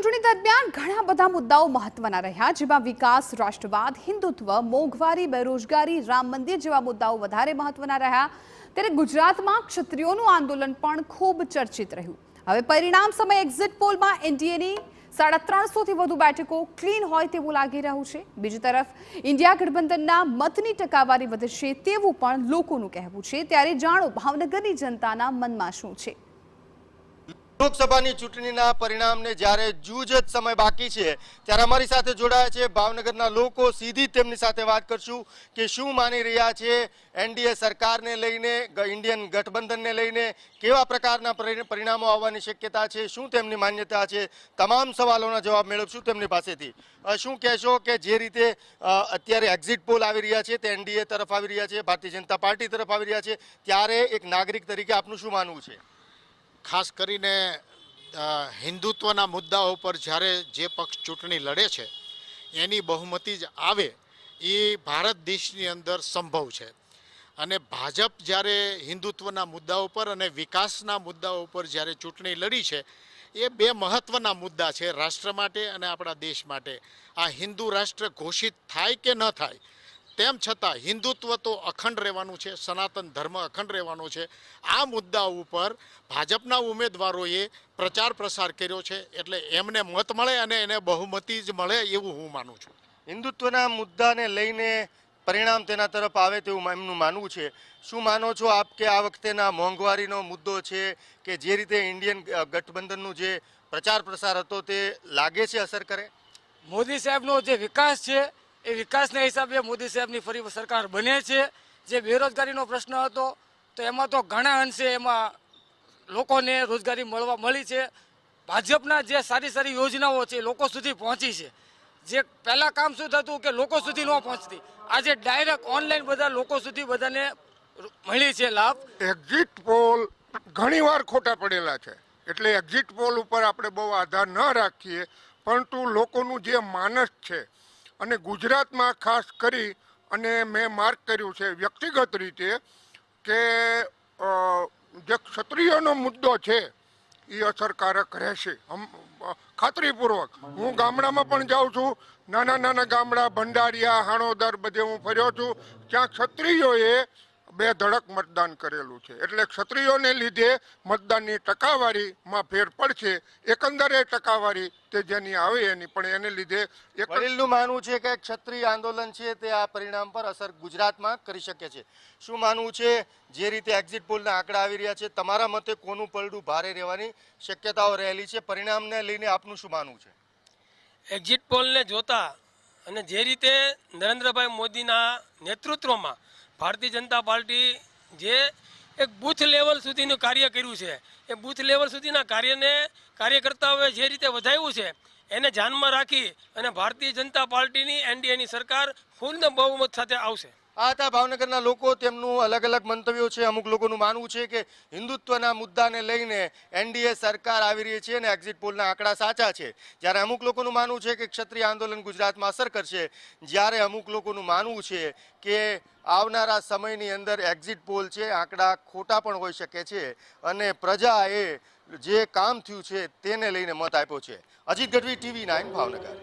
ચૂંટણી દરમિયાન ઘણા બધા મુદ્દાઓ મહત્વના રહ્યા, જેમાં વિકાસ, રાષ્ટ્રવાદ, હિન્દુત્વ, મોંઘવારી, બેરોજગારી, રામ મંદિર જેવા મુદ્દાઓ વધારે મહત્વના રહ્યા। ત્યારે ગુજરાતમાં ક્ષત્રિયોનું આંદોલન પણ ખૂબ ચર્ચિત રહ્યું। હવે પરિણામ સમય એક્ઝિટ પોલમાં એનડીએની 350થી વધુ બેઠકો ક્લીન હોય તેવું લાગી રહ્યું છે। બીજી તરફ ઇન્ડિયા ગઠબંધનના મતની ટકાવારી વધશે તેવું પણ લોકોનું કહેવું છે। ત્યારે જાણો ભાવનગરની જનતાના મનમાં શું છે। લોકસભાની ચૂંટણીના પરિણામને જ્યારે જૂજ જ સમય બાકી છે ત્યારે અમારી સાથે જોડાયા છે ભાવનગરના લોકો। સીધી તેમની સાથે વાત કરશું કે શું માની રહ્યા છે એનડીએ સરકારને લઈને, ઇન્ડિયન ગઠબંધનને લઈને કેવા પ્રકારના પરિણામો આવવાની શક્યતા છે, શું તેમની માન્યતા છે, તમામ સવાલોના જવાબ મેળવશું તેમની પાસેથી। શું કહેશો કે જે રીતે અત્યારે એક્ઝિટ પોલ આવી રહ્યા છે તે એનડીએ તરફ આવી રહ્યા છે, ભારતીય જનતા પાર્ટી તરફ આવી રહ્યા છે, ત્યારે એક નાગરિક તરીકે આપનું શું માનવું છે? ખાસ કરીને હિન્દુત્વના મુદ્દાઓ પર જ્યારે જે પક્ષ ચૂંટણી લડે છે એની બહુમતી જ આવે એ ભારત દેશની અંદર સંભવ છે। અને ભાજપ જ્યારે હિન્દુત્વના મુદ્દાઓ પર અને વિકાસના મુદ્દાઓ પર જ્યારે ચૂંટણી લડી છે એ બે મહત્ત્વના મુદ્દા છે રાષ્ટ્ર માટે અને આપણા દેશ માટે। આ હિન્દુ રાષ્ટ્ર ઘોષિત થાય કે ન થાય, તેમ છતાં હિન્દુત્વ તો અખંડ રહેવાનું છે, સનાતન ધર્મ અખંડ રહેવાનો છે। આ મુદ્દા ઉપર ભાજપના ઉમેદવારોએ પ્રચાર પ્રસાર કર્યો છે, એટલે એમને મત મળે અને એને બહુમતી જ મળે એવું હું માનું છું। હિન્દુત્વના મુદ્દાને લઈને પરિણામ તેના તરફ આવે તેવું એમનું માનવું છે। શું માનો છો આપ કે આ વખતેના મોંઘવારીનો મુદ્દો છે કે જે રીતે ઇન્ડિયન ગઠબંધનનું જે પ્રચાર પ્રસાર હતો તે લાગે છે અસર કરે? મોદી સાહેબનો જે વિકાસ છે એ વિકાસના હિસાબે મોદી સાહેબની ફરી સરકાર બને છે। જે બેરોજગારીનો પ્રશ્ન હતો તો એમાં તો ઘણા અંશે એમાં લોકોને રોજગારી મળી છે। ભાજપના જે સારી સારી યોજનાઓ છે લોકો સુધી પહોંચી છે। જે પહેલાં કામ શું થતું કે લોકો સુધી ન પહોંચતી, આજે ડાયરેક્ટ ઓનલાઈન બધા લોકો સુધી બધાને મળી છે લાભ। એક્ઝિટ પોલ ઘણીવાર ખોટા પડેલા છે, એટલે એક્ઝિટ પોલ ઉપર આપણે બહુ આધાર ન રાખીએ, પરંતુ લોકોનું જે માનસ છે અને ગુજરાતમાં ખાસ કરી અને મેં માર્ક કર્યું છે વ્યક્તિગત રીતે કે જે ક્ષત્રિયોનો મુદ્દો છે એ અસરકારક રહેશે ખાતરીપૂર્વક। હું ગામડામાં પણ જાઉં છું, નાના નાના ગામડા, ભંડારિયા, હાણોદર બધે હું ફર્યો છું, ત્યાં ક્ષત્રિયોએ બે ધડક મતદાન કરેલું છે। એટલે ક્ષત્રિયોને લીધે મતદાનની ટકાવારીમાં ફેર પડશે। એકંદરે ટકાવારી તે જેની આવે એની, પણ એને લીધે વડીલનું માનવું છે કે ક્ષત્રિય આંદોલન છે તે આ પરિણામ પર અસર ગુજરાતમાં કરી શકે છે। શું માનવું છે જે રીતે એક્ઝિટ પોલના આંકડા આવી રહ્યા છે, તમારા મતે કોનું પલડું ભારે રહેવાની શક્યતાઓ રહેલી છે? પરિણામને લઈને આપનું શું માનવું છે? એક્ઝિટ પોલને જોતા અને જે રીતે નરેન્દ્રભાઈ મોદીના નેતૃત્વમાં ભારતીય જનતા પાર્ટી જે એક બૂથ લેવલ સુધીનું કાર્ય કર્યું છે, એ બૂથ લેવલ સુધીના કાર્યકર્તાઓએ જે રીતે વધાવ્યું છે એને ધ્યાનમાં રાખી અને ભારતીય જનતા પાર્ટીની એનડીએની સરકાર ફૂલ બહુમત સાથે આવશે। આ હતા ભાવનગરના લોકો, તેમનું અલગ અલગ મંતવ્યો છે। અમુક લોકોનું માનવું છે કે હિન્દુત્વના મુદ્દાને લઈને એનડીએ સરકાર આવી રહી છે અને એક્ઝિટ પોલના આંકડા સાચા છે, જ્યારે અમુક લોકોનું માનવું છે કે ક્ષત્રિય આંદોલન ગુજરાતમાં અસર કરશે, જ્યારે અમુક લોકોનું માનવું છે કે આવનારા સમયની અંદર એક્ઝિટ પોલ છે આંકડા ખોટા પણ હોઈ શકે છે અને પ્રજાએ જે કામ થયું છે તેને લઈને મત આપ્યો છે। અજીત ગઢવી, TV9 ભાવનગર।